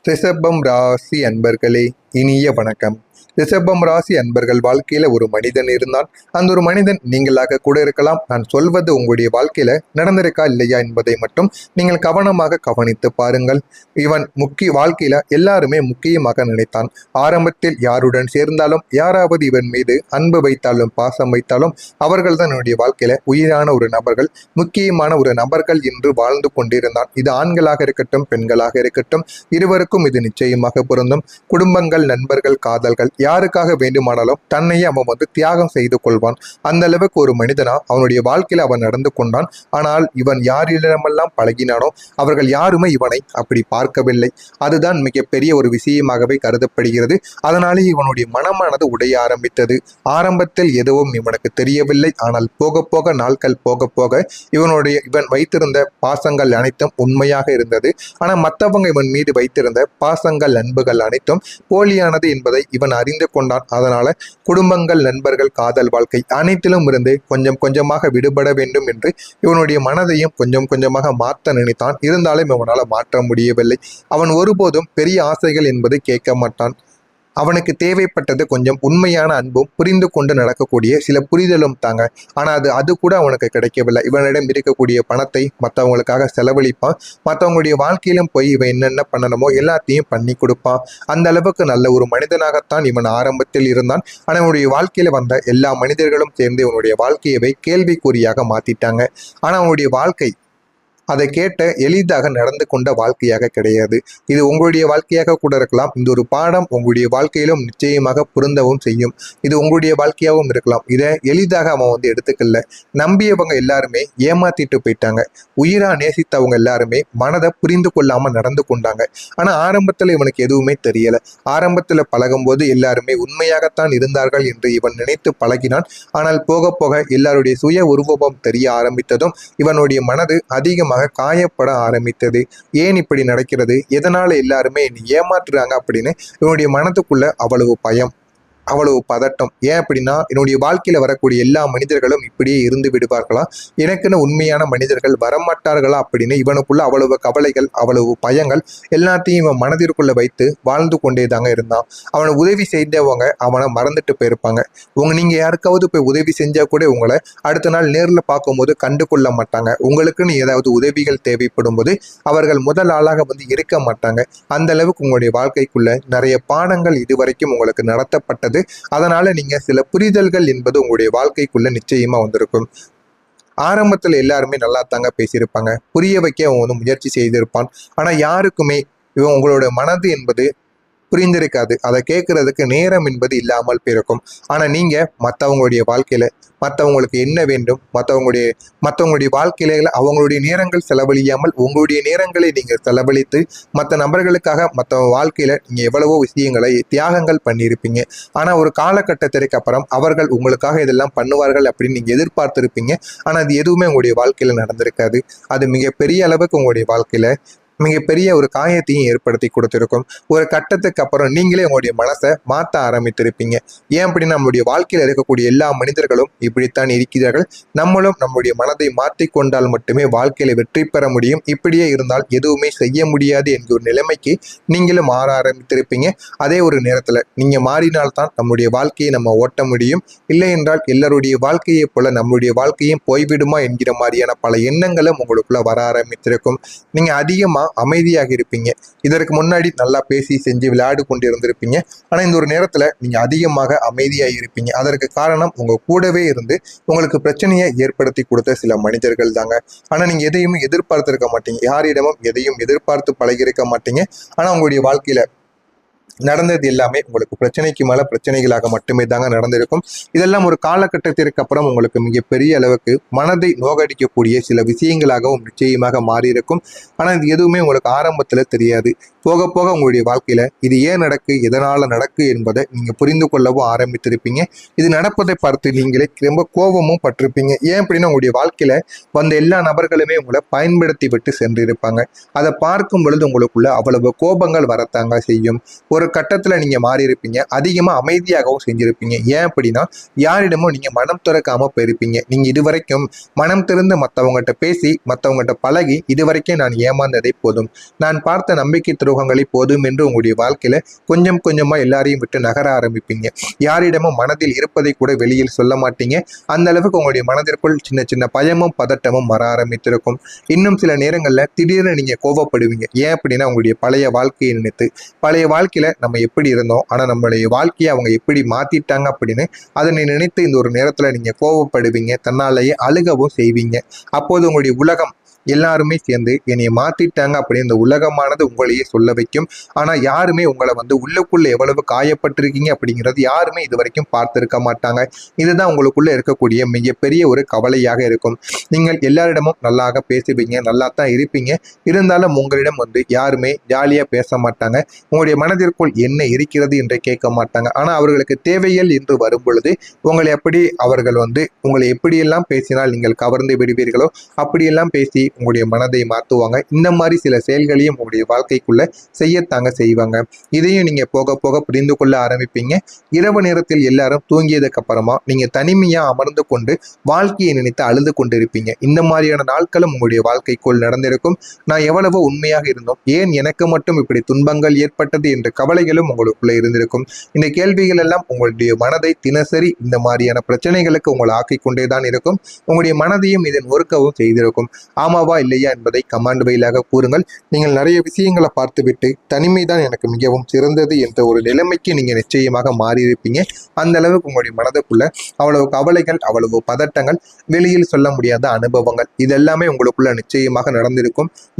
ரிஷபம் ராசி அன்பர்களே, இனிய வணக்கம். ரிஷபம் ராசி அன்பர்கள் வாழ்க்கையில ஒரு மனிதன் இருந்தால் அந்த ஒரு மனிதன் நீங்களாக கூட இருக்கலாம். நான் சொல்வது உங்களுடைய வாழ்க்கையில நடந்திருக்கா இல்லையா என்பதை மட்டும் நீங்கள் கவனமாக கவனித்து பாருங்கள். இவன் வாழ்க்கையில எல்லாருமே முக்கியமாக நினைத்தான். ஆரம்பத்தில் யாருடன் சேர்ந்தாலும் யாராவது இவன் மீது அன்பு வைத்தாலும் பாசம் வைத்தாலும் அவர்கள் தான் என்னுடைய வாழ்க்கையில உயிரான ஒரு நபர்கள், முக்கியமான ஒரு நபர்கள் என்று வாழ்ந்து கொண்டிருந்தான். இது ஆண்களாக இருக்கட்டும் பெண்களாக இருக்கட்டும், இருவருக்கும் இது நிச்சயமாக பொருந்தும். குடும்பங்கள், நண்பர்கள், காதல்கள் யாருக்காக வேண்டுமானாலும் தன்னையே அவன் தியாகம் செய்து கொள்வான். அந்த அளவுக்கு ஒரு மனிதனா அவனுடைய வாழ்க்கையில அவன் நடந்து கொண்டான். ஆனால் இவன் யாரிடமெல்லாம் பழகினானோ அவர்கள் யாருமே இவனை அப்படி பார்க்கவில்லை. அதுதான் மிகப்பெரிய ஒரு விஷயமாகவே கருதப்படுகிறது. அதனாலே இவனுடைய மனமானது உடைய ஆரம்பித்தது. ஆரம்பத்தில் எதுவும் இவனுக்கு தெரியவில்லை. ஆனால் போக போக நாட்கள் போக போக இவன் வைத்திருந்த பாசங்கள் அனைத்தும் உண்மையாக இருந்தது. ஆனால் மற்றவங்க இவன் மீது வைத்திருந்த பாசங்கள், அன்புகள் அனைத்தும் போலியானது என்பதை இவன் அறிந்து கொண்டான். அதனால குடும்பங்கள், நண்பர்கள், காதல் வாழ்க்கை அனைத்திலும் இருந்து கொஞ்சம் கொஞ்சமாக விடுபட வேண்டும் என்று இவனுடைய மனதையும் கொஞ்சம் கொஞ்சமாக மாற்ற நினைத்தான். இருந்தாலும் இவனால் மாற்ற முடியவில்லை. அவன் ஒருபோதும் பெரிய ஆசைகள் என்பது கேட்க மாட்டான். அவனுக்கு தேவைப்பட்டது கொஞ்சம் உண்மையான அன்பும் புரிந்து கொண்டு நடக்கக்கூடிய சில புரிதலும் தாங்க. ஆனால் அது கூட அவனுக்கு கிடைக்கவில்லை. இவனிடம் இருக்கக்கூடிய பணத்தை மற்றவங்களுக்காக செலவழிப்பான். மற்றவங்களுடைய வாழ்க்கையிலும் போய் இவன் என்னென்ன பண்ணணுமோ எல்லாத்தையும் பண்ணி கொடுப்பான். அந்த அளவுக்கு நல்ல ஒரு மனிதனாகத்தான் இவன் ஆரம்பத்தில் இருந்தான். ஆனால் இவனுடைய வாழ்க்கையில வந்த எல்லா மனிதர்களும் சேர்ந்து இவனுடைய வாழ்க்கையவே கேள்விக்குறியாக மாத்திட்டாங்க. ஆனால் அவனுடைய வாழ்க்கை அதை கேட்ட எளிதாக நடந்து கொண்ட வாழ்க்கையாக கிடையாது. இது உங்களுடைய வாழ்க்கையாக கூட இருக்கலாம். இந்த ஒரு பாடம் உங்களுடைய வாழ்க்கையிலும் நிச்சயமாக பொருந்தவும் செய்யும். இது உங்களுடைய வாழ்க்கையாகவும் இருக்கலாம். இதை எளிதாக அவன் எடுத்துக்கல. நம்பியவங்க எல்லாருமே ஏமாத்திட்டு போயிட்டாங்க. உயிரா நேசித்தவங்க எல்லாருமே மனதை புரிந்து கொள்ளாம நடந்து கொண்டாங்க. ஆனா ஆரம்பத்துல இவனுக்கு எதுவுமே தெரியல. ஆரம்பத்துல பழகும் போது எல்லாருமே உண்மையாகத்தான் இருந்தார்கள் என்று இவன் நினைத்து பழகினான். ஆனால் போக போக எல்லாருடைய சுய உருவம் தெரிய ஆரம்பித்ததும் இவனுடைய மனது அதிகமாக காயப்பட ஆரம்பித்தது. ஏன் இப்படி நடக்கிறது, எதனால எல்லாருமே ஏமாற்றுறாங்க அப்படின்னு இவனுடைய மனதுக்குள்ள அவ்வளவு பயம், அவ்வளவு பதட்டம். ஏன் அப்படின்னா என்னுடைய வாழ்க்கையில வரக்கூடிய எல்லா மனிதர்களும் இப்படியே இருந்து விடுவார்களா, எனக்குன்னு உண்மையான மனிதர்கள் வரமாட்டார்களா அப்படின்னு இவனுக்குள்ள அவ்வளவு கவலைகள், அவ்வளவு பயங்கள் எல்லாத்தையும் இவன் மனதிற்குள்ள வைத்து வாழ்ந்து கொண்டே தாங்க இருந்தான். அவனை உதவி செய்தவங்க அவனை மறந்துட்டு போயிருப்பாங்க. நீங்க யாருக்காவது போய் உதவி செஞ்சா கூட உங்களை அடுத்த நாள் நேரில் பார்க்கும்போது கண்டு கொள்ள மாட்டாங்க. உங்களுக்குன்னு ஏதாவது உதவிகள் தேவைப்படும் போது அவர்கள் முதல் ஆளாக இருக்க மாட்டாங்க. அந்த அளவுக்கு உங்களுடைய வாழ்க்கைக்குள்ள நிறைய பாடங்கள் இதுவரைக்கும் உங்களுக்கு நடத்தப்பட்டது. அதனால நீங்க சில புரிதல்கள் என்பது உங்களுடைய வாழ்க்கைக்குள்ள நிச்சயமா வந்திருக்கும். ஆரம்பத்துல எல்லாருமே நல்லா தாங்க பேசியிருப்பாங்க. புரிய வைக்க அவன் முயற்சி செய்திருப்பான். ஆனா யாருக்குமே இவன் உங்களோட மனது என்பது புரிந்திருக்காது. அதை கேட்கறதுக்கு நேரம் என்பது இல்லாமல் பிறக்கும். ஆனா நீங்க மற்றவங்களுடைய வாழ்க்கையில மற்றவங்களுக்கு என்ன வேண்டும், மற்றவங்களுடைய வாழ்க்கையில அவங்களுடைய நேரங்கள் செலவழியாமல் உங்களுடைய நேரங்களை நீங்க செலவழித்து மற்ற நபர்களுக்காக மற்ற வாழ்க்கையில நீங்க எவ்வளவோ விஷயங்களை தியாகங்கள் பண்ணியிருப்பீங்க. ஆனா ஒரு காலகட்டத்திற்கு அப்புறம் அவர்கள் உங்களுக்காக இதெல்லாம் பண்ணுவார்கள் அப்படின்னு நீங்க எதிர்பார்த்திருப்பீங்க. ஆனா அது எதுவுமே உங்களுடைய வாழ்க்கையில நடந்திருக்காது. அது மிகப்பெரிய அளவுக்கு உங்களுடைய வாழ்க்கையில மிகப்பெரிய ஒரு காயத்தையும் ஏற்படுத்தி கொடுத்திருக்கும். ஒரு கட்டத்துக்கு அப்புறம் நீங்களே உங்களுடைய மனசை மாற்ற ஆரம்பித்திருப்பீங்க. ஏன் அப்படின்னா நம்மளுடைய வாழ்க்கையில் இருக்கக்கூடிய எல்லா மனிதர்களும் இப்படித்தான் இருக்கிறார்கள். நம்மளும் நம்முடைய மனதை மாற்றிக்கொண்டால் மட்டுமே வாழ்க்கையில வெற்றி பெற முடியும். இப்படியே இருந்தால் எதுவுமே செய்ய முடியாது என்கிற ஒரு நிலைமைக்கு நீங்களும் மாற ஆரம்பித்திருப்பீங்க. அதே ஒரு நேரத்துல நீங்க மாறினால்தான் நம்முடைய வாழ்க்கையை நம்ம ஓட்ட முடியும். இல்லை என்றால் எல்லாருடைய வாழ்க்கையை போல நம்முடைய வாழ்க்கையும் போய்விடுமா என்கிற மாதிரியான பல எண்ணங்களும் உங்களுக்குள்ள வர ஆரம்பித்திருக்கும். நீங்க அதிகமா அமைதியாக இருப்பீங்க. இதற்கு முன்னாடி நல்லா பேசி செஞ்சு விளையாடு கொண்டு இருந்திருப்பீங்க. ஆனா இந்த ஒரு நேரத்துல நீங்க அதிகமாக அமைதியாக இருப்பீங்க. அதற்கு காரணம் உங்க கூடவே இருந்து உங்களுக்கு பிரச்சனையை ஏற்படுத்தி கொடுத்த சில மனிதர்கள் தாங்க. ஆனா நீங்க எதையுமே எதிர்பார்த்திருக்க மாட்டீங்க. யாரிடமும் எதையும் எதிர்பார்த்து பழகிருக்க மாட்டீங்க. ஆனா உங்களுடைய வாழ்க்கையில நடந்தது எல்லாமே உங்களுக்கு பிரச்சனைக்கு மேல பிரச்சனைகளாக மட்டுமே தாங்க நடந்திருக்கும். இதெல்லாம் ஒரு காலகட்டத்திற்கு அப்புறம் உங்களுக்கு மிகப்பெரிய அளவுக்கு மனதை நோகடிக்கக்கூடிய சில விஷயங்களாகவும் நிச்சயமாக மாறியிருக்கும். ஆனா இது எதுவுமே உங்களுக்கு ஆரம்பத்துல தெரியாது. போக போக உங்களுடைய வாழ்க்கையில இது ஏன் நடக்கு, எதனால நடக்கு என்பதை நீங்க புரிந்து கொள்ளவும் ஆரம்பித்திருப்பீங்க. இது நடப்பதை பார்த்து நீங்களே ரொம்ப கோபமும் பட்டிருப்பீங்க. ஏன் அப்படின்னா உங்களுடைய வாழ்க்கையில வந்த எல்லா நபர்களுமே உங்களை பயன்படுத்தி விட்டு சென்றிருப்பாங்க. அதை பார்க்கும் பொழுது உங்களுக்குள்ள அவ்வளவு கோபங்கள் வரத்தாங்க செய்யும். ஒரு கட்டத்துல நீங்க மாறி இருப்பீங்க. அதிகமா அமைதியாகவும் செஞ்சிருப்பீங்க. ஏன் அப்படின்னா, யாரிடமும் நீங்க மனம் திறக்காம போயிருப்பீங்க. நீங்க இதுவரைக்கும் மனம் திறந்து மத்தவங்ககிட்ட பேசி, மத்தவங்ககிட்ட பழகி, இதுவரைக்கும் நான் ஏமாந்ததே போதும், நான் பார்த்த நம்பிக்கை துரோகங்களே போதும் என்று உங்களுடைய வாழ்க்கையில கொஞ்சம் கொஞ்சமா எல்லாரையும் விட்டு நகர ஆரம்பிப்பீங்க. யாரிடமும் மனதில் இருப்பதை கூட வெளியில் சொல்ல மாட்டீங்க. அந்த அளவுக்கு உங்களுடைய மனதிற்குள் சின்ன சின்ன பயமும் பதட்டமும் வர ஆரம்பித்திருக்கும். இன்னும் சில நேரங்கள்ல திடீர்னு நீங்க கோவப்படுவீங்க. ஏன் அப்படின்னா, உங்களுடைய பழைய வாழ்க்கையை நினைத்து, பழைய வாழ்க்கையில நம்ம எப்படி இருந்தோம், ஆனா நம்மளுடைய வாழ்க்கையை அவங்க எப்படி மாத்திட்டாங்க அப்படின்னு அதனை நினைத்து இந்த ஒரு நேரத்துல நீங்க கோவப்படுவீங்க. தன்னாலேயே அழுகவும் செய்வீங்க. அப்போது உங்களுடைய உலகம் எல்லாருமே சேர்ந்து என்னைய மாத்திட்டாங்க அப்படின்னு இந்த உலகமானது உங்களையே சொல்ல வைக்கும். ஆனா யாருமே உங்களை உள்ளுக்குள்ள எவ்வளவு காயப்பட்டிருக்கீங்க அப்படிங்கிறது யாருமே இது வரைக்கும் பார்த்திருக்க மாட்டாங்க. இதுதான் உங்களுக்குள்ள இருக்கக்கூடிய மிகப்பெரிய ஒரு கவலையாக இருக்கும். நீங்கள் எல்லாரிடமும் நல்லாக பேசுவீங்க, நல்லா தான் இருப்பீங்க. இருந்தாலும் உங்களிடம் யாருமே ஜாலியா பேச மாட்டாங்க. உங்களுடைய மனதிற்குள் என்ன இருக்கிறது என்று கேட்க மாட்டாங்க. ஆனா அவர்களுக்கு தேவைகள் என்று வரும் பொழுது உங்களை எப்படி அவர்கள் உங்களை எப்படியெல்லாம் பேசினால் நீங்கள் கவர்ந்து விடுவீர்களோ அப்படியெல்லாம் பேசி உங்களுடைய மனதை மாற்றுவாங்க. இந்த மாதிரி சில செயல்களையும் உங்களுடைய வாழ்க்கைக்குள்ள செய்யத்தாங்க செய்வாங்க. இதையும் நீங்க போக போக புரிந்து கொள்ள ஆரம்பிப்பீங்க. இரவு நேரத்தில் எல்லாரும் தூங்கியதுக்கு அப்புறமா நீங்க தனிமையா அமர்ந்து கொண்டு வாழ்க்கையை நினைத்து அழுது கொண்டிருப்பீங்க. இந்த மாதிரியான நாட்களும் உங்களுடைய வாழ்க்கைக்குள் நடந்திருக்கும். நான் எவ்வளவோ உண்மையாக இருந்தோம், ஏன் எனக்கு மட்டும் இப்படி துன்பங்கள் ஏற்பட்டது என்ற கவலைகளும் உங்களுக்குள்ள இருந்திருக்கும். இந்த கேள்விகள் எல்லாம் உங்களுடைய மனதை தினசரி இந்த மாதிரியான பிரச்சனைகளுக்கு உங்களை ஆக்கிக் கொண்டேதான் இருக்கும். உங்களுடைய மனதையும் இதன் ஒர்க்கவும் செய்திருக்கும். ஆமாவா இல்லையா என்பதை கமாண்ட் வழியாக கூறுங்கள். நீங்கள் நிறைய விஷயங்களை பார்த்துவிட்டு தனிமைதான் எனக்கு மிகவும் சிறந்தது என்ற ஒரு நிலைமைக்கு நீங்க நிச்சயமாக மாறியிருப்பீங்க. அந்த அளவுக்கு உங்களுடைய மனதுக்குள்ள அவ்வளவு கவலைகள், அவ்வளவு பதட்டங்கள், வெளியில் சொல்ல முடியாத அனுபவங்கள், இதெல்லாமே உங்களுக்குள்ள நிச்சயமாக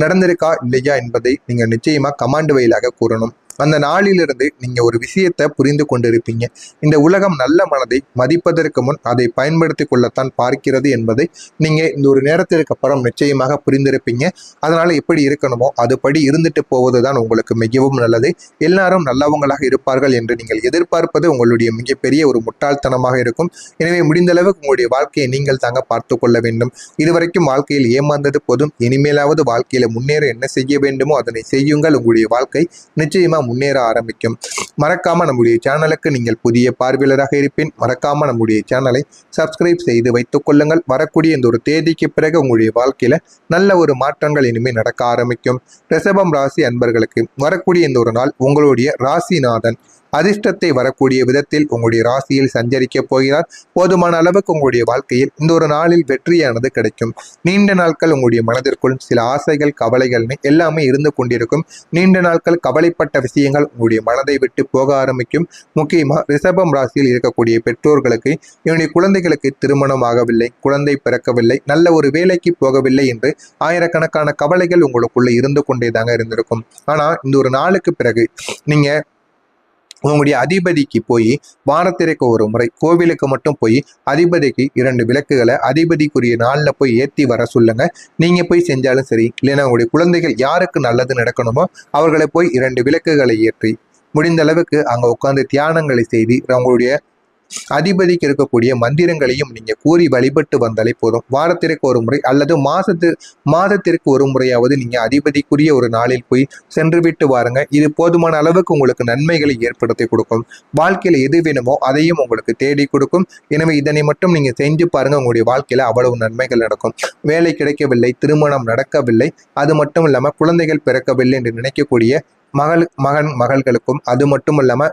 நடந்திருக்கா இல்லையா என்பதை நீங்க நிச்சயமா கமாண்ட் வழியாக கூறணும். அந்த நாளிலிருந்து நீங்க ஒரு விஷயத்தை புரிந்து கொண்டிருப்பீங்க. இந்த உலகம் நல்ல மனதை மதிப்பதற்கு முன் அதை பயன்படுத்தி கொள்ளத்தான் பார்க்கிறது என்பதை நீங்க இந்த ஒரு நேரத்திற்கு அப்புறம் நிச்சயமாக புரிந்திருப்பீங்க. அதனால எப்படி இருக்கணுமோ அதுபடி இருந்துட்டு போவதுதான் உங்களுக்கு மிகவும் நல்லது. எல்லாரும் நல்லவங்களாக இருப்பார்கள் என்று நீங்கள் எதிர்பார்ப்பது உங்களுடைய மிகப்பெரிய ஒரு முட்டாள்தனமாக இருக்கும். எனவே முடிந்த அளவுக்கு உங்களுடைய வாழ்க்கையை நீங்கள் தாங்க பார்த்து கொள்ள வேண்டும். இதுவரைக்கும் வாழ்க்கையில் ஏமாந்தது போதும். இனிமேலாவது வாழ்க்கையில முன்னேற என்ன செய்ய வேண்டுமோ அதனை செய்யுங்கள். உங்களுடைய வாழ்க்கை நிச்சயமா முன்னேற ஆரம்பிக்கும். மறக்காம நம்முடைய சேனலுக்கு நீங்கள் புதிய பார்வையாளராக இருப்பேன். மறக்காம நம்முடைய சேனலை சப்ஸ்கிரைப் செய்து வைத்துக் கொள்ளுங்கள். வரக்கூடிய இந்த ஒரு தேதிக்கு பிறகு உங்களுடைய வாழ்க்கையில நல்ல ஒரு மாற்றங்கள் இனிமேல் நடக்க ஆரம்பிக்கும். ரிஷபம் ராசி அன்பர்களுக்கு வரக்கூடிய இந்த ஒரு நாள் உங்களுடைய ராசிநாதன் அதிர்ஷ்டத்தை வரக்கூடிய விதத்தில் உங்களுடைய ராசியில் சஞ்சரிக்க போகிறார். போதுமான அளவுக்கு உங்களுடைய வாழ்க்கையில் இந்த ஒரு நாளில் வெற்றியானது கிடைக்கும். நீண்ட நாட்கள் உங்களுடைய மனதிற்குள் சில ஆசைகள், கவலைகள்னு எல்லாமே இருந்து கொண்டிருக்கும். நீண்ட நாட்கள் கவலைப்பட்ட விஷயங்கள் உங்களுடைய மனதை விட்டு போக ஆரம்பிக்கும். முக்கியமா ரிஷபம் ராசியில் இருக்கக்கூடிய பெற்றோர்களுக்கு என்னுடைய குழந்தைகளுக்கு திருமணம் ஆகவில்லை, குழந்தை பிறக்கவில்லை, நல்ல ஒரு வேலைக்கு போகவில்லை என்று ஆயிரக்கணக்கான கவலைகள் உங்களுக்குள்ள இருந்து கொண்டே தாங்க இருந்திருக்கும். ஆனா இந்த ஒரு நாளுக்கு பிறகு நீங்க உங்களுடைய அதிபதிக்கு போய் வாரத்திற்கு ஒரு முறை கோவிலுக்கு மட்டும் போய் அதிபதிக்கு 2 விளக்குகளை அதிபதிக்குரிய நாளில் போய் ஏற்றி வர சொல்லுங்க. நீங்க போய் செஞ்சாலும் சரி, இல்லைன்னா உங்களுடைய குழந்தைகள் யாருக்கு நல்லது நடக்கணுமோ அவர்களை போய் 2 விளக்குகளை ஏற்றி முடிந்த அளவுக்கு அங்க உட்கார்ந்து தியானங்களை செய்து அவங்களுடைய அதிபதிக்கு இருக்கக்கூடிய மந்திரங்களையும் நீங்க கூறி வழிபட்டு வந்தாலே போதும். வாரத்திற்கு ஒரு முறை அல்லது மாதத்திற்கு ஒரு முறையாவது நீங்க அதிபதிக்குரிய ஒரு நாளில் போய் சென்று விட்டு வாருங்க. இது போதுமான அளவுக்கு உங்களுக்கு நன்மைகளை ஏற்படுத்தி கொடுக்கும். வாழ்க்கையில எது வேணுமோ அதையும் உங்களுக்கு தேடி கொடுக்கும். எனவே இதனை மட்டும் நீங்க செஞ்சு பாருங்க. உங்களுடைய வாழ்க்கையில அவ்வளவு நன்மைகள் நடக்கும். வேலை கிடைக்கவில்லை, திருமணம் நடக்கவில்லை, அது மட்டும் இல்லாம குழந்தைகள் பிறக்கவில்லை என்று நினைக்கக்கூடிய மகள்களுக்கும், அது மட்டும் இல்லாம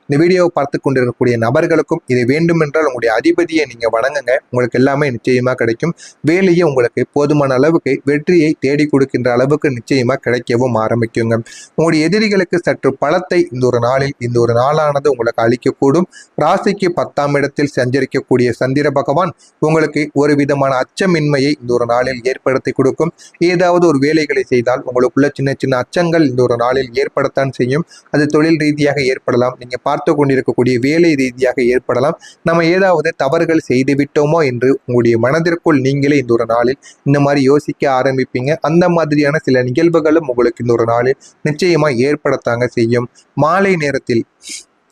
இந்த வீடியோவை பார்த்து கொண்டிருக்கக்கூடிய நபர்களுக்கும் இது வேண்டுமென்றால் உங்களுடைய அதிபதியை நீங்க வணங்குங்க. உங்களுக்கு எல்லாமே நிச்சயமா கிடைக்கும். வேலையை உங்களுக்கு போதுமான அளவுக்கு வெற்றியை தேடி கொடுக்கின்ற அளவுக்கு நிச்சயமா கிடைக்கவும் ஆரம்பிக்குங்க. உங்களுடைய எதிரிகளுக்கு சற்று பலத்தை இந்த ஒரு நாளானது உங்களுக்கு அளிக்கக்கூடும். ராசிக்கு 10ஆம் இடத்தில் சஞ்சரிக்கக்கூடிய சந்திர பகவான் உங்களுக்கு ஒரு விதமான அச்சமின்மையை இந்த ஒரு நாளில் ஏற்படுத்தி கொடுக்கும். ஏதாவது ஒரு வேலைகளை செய்தால் உங்களுக்குள்ள சின்ன சின்ன அச்சங்கள் இந்த ஒரு நாளில் ஏற்படத்தான் செய்யும். அது தொழில் ரீதியாக ஏற்படலாம், நீங்க பார்த்து கொண்டிருக்கக்கூடிய வேலை ரீதியாக ஏற்படலாம். நம்ம ஏதாவது தவறுகள் செய்து விட்டோமோ என்று உங்களுடைய மனதிற்குள் நீங்களே இந்த ஒரு நாளில் இந்த மாதிரி யோசிக்க ஆரம்பிப்பீங்க. அந்த மாதிரியான சில நிகழ்வுகளும் உங்களுக்கு இந்த ஒரு நாளில் நிச்சயமா ஏற்படத்தாங்க செய்யும். மாலை நேரத்தில்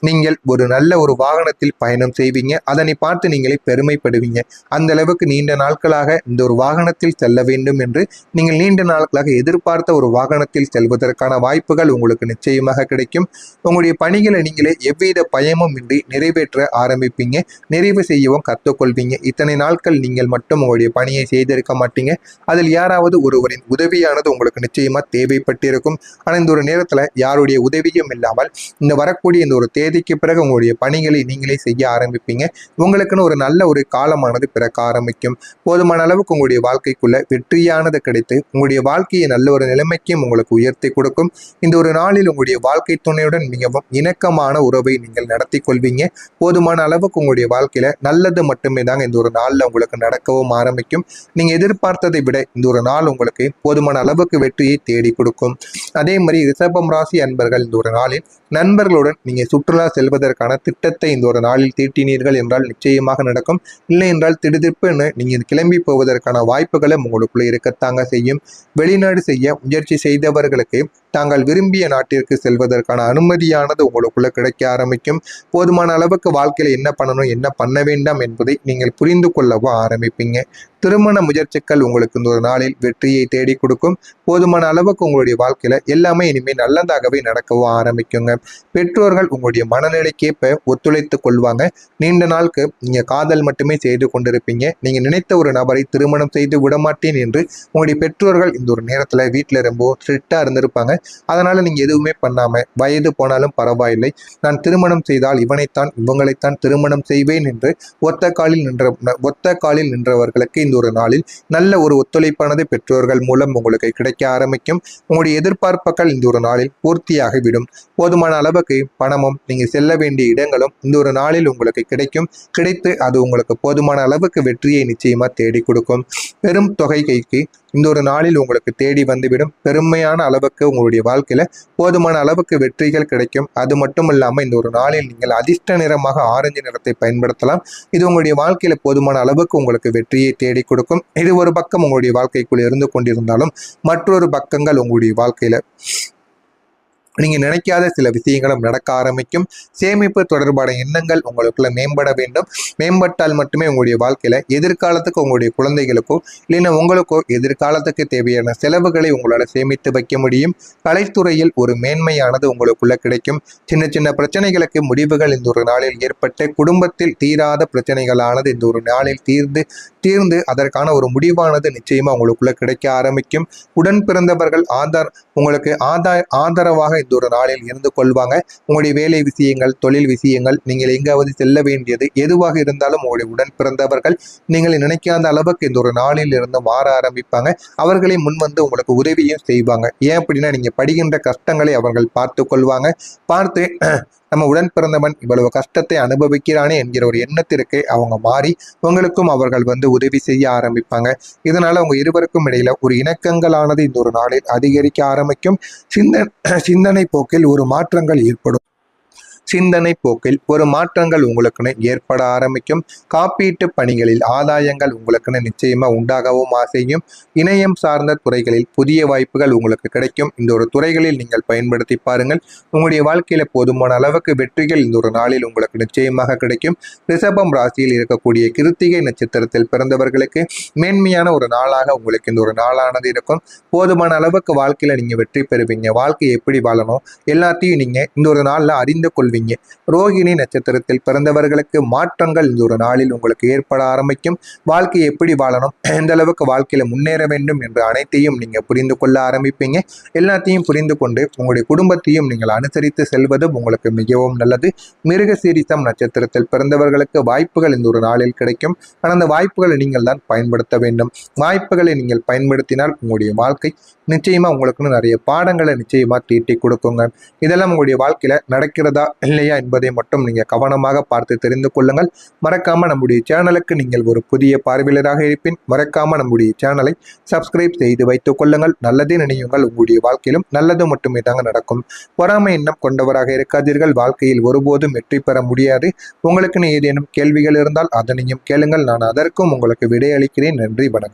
நீங்கள் ஒரு நல்ல ஒரு வாகனத்தில் பயணம் செய்வீங்க. அதனை பார்த்து நீங்களே பெருமைப்படுவீங்க. அந்த அளவுக்கு நீண்ட நாட்களாக இந்த ஒரு வாகனத்தில் செல்ல வேண்டும் என்று நீங்கள் நீண்ட நாட்களாக எதிர்பார்த்த ஒரு வாகனத்தில் செல்வதற்கான வாய்ப்புகள் உங்களுக்கு நிச்சயமாக கிடைக்கும். உங்களுடைய பணிகளை நீங்களே எவ்வித பயமும் இன்றி நிறைவேற்ற ஆரம்பிப்பீங்க. நிறைவு செய்யவும் கற்றுக்கொள்வீங்க. இத்தனை நாட்கள் நீங்கள் மட்டும் உங்களுடைய பணியை செய்திருக்க மாட்டீங்க. அதில் யாராவது ஒருவரின் உதவியானது உங்களுக்கு நிச்சயமா தேவைப்பட்டிருக்கும். ஆனால் இந்த ஒரு நேரத்தில் யாருடைய உதவியும் இல்லாமல் இந்த வரக்கூடிய இந்த ஒரு தேதிக்கு பிறகு உங்களுடைய பணிகளை நீங்களே செய்ய ஆரம்பிப்பீங்க. உங்களுக்குன்னு ஒரு நல்ல ஒரு காலமானது பிறக்க ஆரம்பிக்கும். போதுமான அளவுக்கு உங்களுடைய வாழ்க்கைக்குள்ள வெற்றியானது கிடைத்து உங்களுடைய வாழ்க்கையை நல்ல ஒரு நிலைமைக்கும் உங்களுக்கு உயர்த்தி கொடுக்கும். இந்த ஒரு நாளில் உங்களுடைய வாழ்க்கை துணையுடன் மிகவும் இணக்கமான உறவை நீங்கள் நடத்தி கொள்வீங்க. போதுமான அளவுக்கு உங்களுடைய வாழ்க்கையில நல்லது மட்டுமே தாங்க இந்த ஒரு நாளில் உங்களுக்கு நடக்கவும் ஆரம்பிக்கும். நீங்க எதிர்பார்த்ததை விட இந்த ஒரு நாள் உங்களுக்கு போதுமான அளவுக்கு வெற்றியை தேடி கொடுக்கும். அதே மாதிரி ரிஷபம் ராசி அன்பர்கள் இந்த ஒரு நாளில் நண்பர்களுடன் நீங்க சுற்றுலா செல்வதற்கான திட்டத்தை இந்த ஒரு நாளில் தீட்டினீர்கள் என்றால் நிச்சயமாக நடக்கும். இல்லை என்றால் திடுதிப்புன்னு நீங்க கிளம்பி போவதற்கான வாய்ப்புகளும் உங்களுக்குள்ள இருக்கத்தாங்க செய்யும். வெளிநாடு செய்ய முயற்சி செய்தவர்களுக்கு தாங்கள் விரும்பிய நாட்டிற்கு செல்வதற்கான அனுமதியானது உங்களுக்குள்ள கிடைக்க ஆரம்பிக்கும். போதுமான அளவுக்கு வாழ்க்கையில என்ன பண்ணணும் என்ன பண்ண வேண்டாம் என்பதை நீங்கள் புரிந்து கொள்ளவும் ஆரம்பிப்பீங்க. திருமண முயற்சிகள் உங்களுக்கு இந்த ஒரு நாளில் வெற்றியை தேடி கொடுக்கும். போதுமான அளவுக்கு உங்களுடைய வாழ்க்கையில எல்லாமே இனிமேல் நல்லதாகவே நடக்கவும் ஆரம்பிக்குங்க. பெற்றோர்கள் உங்களுடைய மனநிலைக்கேற்ப ஒத்துழைத்து கொள்வாங்க. நீண்ட நாளுக்கு நீங்க காதல் மட்டுமே செய்து கொண்டிருப்பீங்க. நீங்க நினைத்த ஒரு நபரை திருமணம் செய்து விடமாட்டேன் என்று உங்களுடைய பெற்றோர்கள் இந்த ஒரு நேரத்துல வீட்டுல ரொம்ப ஸ்ட்ரிக்டா இருந்திருப்பாங்க. அதனால நீங்க எதுவுமே பண்ணாம வயது போனாலும் பரவாயில்லை, நான் திருமணம் செய்தால் இவனைத்தான் இவங்களைத்தான் திருமணம் செய்வேன் என்று ஒத்த காலில் நின்றவர்களுக்கு இந்த ஒரு நாளில் நல்ல ஒரு ஒத்துழைப்பானது பெற்றோர்கள் மூலம் உங்களுக்கு கிடைக்க ஆரம்பிக்கும். உங்களுடைய எதிர்பார்ப்புகள் இந்த ஒரு நாளில் பூர்த்தியாகிவிடும். போதுமான அளவுக்கு பணமும் நீங்க செல்ல வேண்டிய இடங்களும் இந்த ஒரு நாளில் உங்களுக்கு கிடைத்து அது உங்களுக்கு போதுமான அளவுக்கு வெற்றியை நிச்சயமா தேடி கொடுக்கும். பெரும் தொகை கைக்கு இந்த ஒரு நாளில் உங்களுக்கு தேடி வந்துவிடும். பெருமையான அளவுக்கு உங்களுடைய வாழ்க்கையில போதுமான அளவுக்கு வெற்றிகள் கிடைக்கும். அது மட்டும் இல்லாம இந்த ஒரு நாளில் நீங்கள் அதிர்ஷ்ட நிறமாக ஆரஞ்சு நிறத்தை பயன்படுத்தலாம். இது உங்களுடைய வாழ்க்கையில போதுமான அளவுக்கு உங்களுக்கு வெற்றியை தேடி கொடுக்கும். இது ஒரு பக்கம் உங்களுடைய வாழ்க்கைக்குள் இருந்து கொண்டிருந்தாலும் மற்றொரு பக்கங்கள் உங்களுடைய வாழ்க்கையில நீங்க நினைக்காத சில விஷயங்களும் நடக்க ஆரம்பிக்கும். சேமிப்பு தொடர்பான எண்ணங்கள் உங்களுக்குள்ள மேம்பட வேண்டும். மேம்பட்டால் மட்டுமே உங்களுடைய வாழ்க்கையில எதிர்காலத்துக்கு உங்களுடைய குழந்தைகளுக்கோ இல்லைன்னா உங்களுக்கோ எதிர்காலத்துக்கு தேவையான செலவுகளை உங்களால் சேமித்து வைக்க முடியும். கலைத்துறையில் ஒரு மேன்மையானது உங்களுக்குள்ள கிடைக்கும். சின்ன சின்ன பிரச்சனைகளுக்கு முடிவுகள் இந்த ஒரு நாளில் ஏற்பட்டு குடும்பத்தில் தீராத பிரச்சனைகளானது இந்த ஒரு நாளில் தீர்ந்து அதற்கான ஒரு முடிவானது நிச்சயமா உங்களுக்குள்ள கிடைக்க ஆரம்பிக்கும். உடன் பிறந்தவர்கள் உங்களுக்கு ஆதரவாக இந்த ஒரு நாளில் இருந்து கொள்வாங்க. உங்களுடைய வேலை விஷயங்கள், தொழில் விஷயங்கள், நீங்கள் எங்காவது செல்ல வேண்டியது எதுவாக இருந்தாலும் உங்களுடைய உடன் பிறந்தவர்கள் நீங்கள் நினைக்காத அளவுக்கு இந்த ஒரு நாளில் இருந்து மாற ஆரம்பிப்பாங்க. அவர்களை முன்வந்து உங்களுக்கு உதவியும் செய்வாங்க. ஏன் அப்படின்னா நீங்க படுகின்ற கஷ்டங்களை அவர்கள் பார்த்து கொள்வாங்க. பார்த்து நம்ம உடன் பிறந்தவன் இவ்வளவு கஷ்டத்தை அனுபவிக்கிறானே என்கிற ஒரு எண்ணத்திற்கு அவங்க மாறி உங்களுக்கும் அவர்கள் உதவி செய்ய ஆரம்பிப்பாங்க. இதனால உங்க இருவருக்கும் இடையில ஒரு இணக்கங்களானது இந்த ஒரு நாளில் அதிகரிக்க ஆரம்பிக்கும். சிந்தனை போக்கில் ஒரு மாற்றங்கள் ஏற்படும். சிந்தனை போக்கில் ஒரு மாற்றங்கள் உங்களுக்குன்னு ஏற்பட ஆரம்பிக்கும். காப்பீட்டு பணிகளில் ஆதாயங்கள் உங்களுக்குன்னு நிச்சயமா உண்டாகவும் செய்யும். இணையம் சார்ந்த துறைகளில் புதிய வாய்ப்புகள் உங்களுக்கு கிடைக்கும். இந்த ஒரு துறைகளில் நீங்கள் பயன்படுத்தி பாருங்கள். உங்களுடைய வாழ்க்கையில போதுமான அளவுக்கு வெற்றிகள் இந்த ஒரு நாளில் உங்களுக்கு நிச்சயமாக கிடைக்கும். ரிஷபம் ராசியில் இருக்கக்கூடிய கிருத்திகை நட்சத்திரத்தில் பிறந்தவர்களுக்கு மேன்மையான ஒரு நாளாக உங்களுக்கு இந்த ஒரு நாளானது இருக்கும். போதுமான அளவுக்கு வாழ்க்கையில நீங்க வெற்றி பெறுவீங்க. வாழ்க்கை எப்படி வாழணும் எல்லாத்தையும் நீங்க இந்த ஒரு நாள்ல அறிந்து கொள்வீங்க. ரோகிணி நட்சத்திரத்தில் பிறந்தவர்களுக்கு மாற்றங்கள் இந்த ஒரு நாளில் உங்களுக்கு ஏற்பட ஆரம்பிக்கும். வாழ்க்கை எப்படி வாழணும், எந்த அளவுக்கு வாழ்க்கையில முன்னேற வேண்டும் என்று அனைத்தையும் நீங்க புரிந்து கொள்ள ஆரம்பிப்பீங்க. எல்லாத்தையும் புரிந்து கொண்டு உங்களுடைய குடும்பத்தையும் நீங்கள் அனுசரித்து செல்வதும் உங்களுக்கு மிகவும் நல்லது. மிருகசீரிசம் நட்சத்திரத்தில் பிறந்தவர்களுக்கு வாய்ப்புகள் இந்த ஒரு நாளில் கிடைக்கும். ஆனால் அந்த வாய்ப்புகளை நீங்கள் தான் பயன்படுத்த வேண்டும். வாய்ப்புகளை நீங்கள் பயன்படுத்தினால் உங்களுடைய வாழ்க்கை நிச்சயமா உங்களுக்குன்னு நிறைய பாடங்களை நிச்சயமா தீட்டி கொடுக்குங்க. இதெல்லாம் உங்களுடைய வாழ்க்கையில நடக்கிறதா இல்லையா என்பதை மட்டும் நீங்க கவனமாக பார்த்து தெரிந்து கொள்ளுங்கள். மறக்காம நம்முடைய சேனலுக்கு நீங்கள் ஒரு புதிய பார்வையாளராக இருப்பின் மறக்காம நம்முடைய சேனலை சப்ஸ்கிரைப் செய்து வைத்துக் கொள்ளுங்கள். நல்லதே நினையுங்கள். உங்களுடைய வாழ்க்கையிலும் நல்லது மட்டுமே தாங்க நடக்கும். பொறாமை எண்ணம் கொண்டவராக இருக்காதீர்கள். வாழ்க்கையில் ஒருபோதும் வெற்றி பெற முடியாது. உங்களுக்குன்னு ஏதேனும் கேள்விகள் இருந்தால் அதனையும் கேளுங்கள். நான் அதற்கும் உங்களுக்கு விடையளிக்கிறேன். நன்றி, வணக்கம்.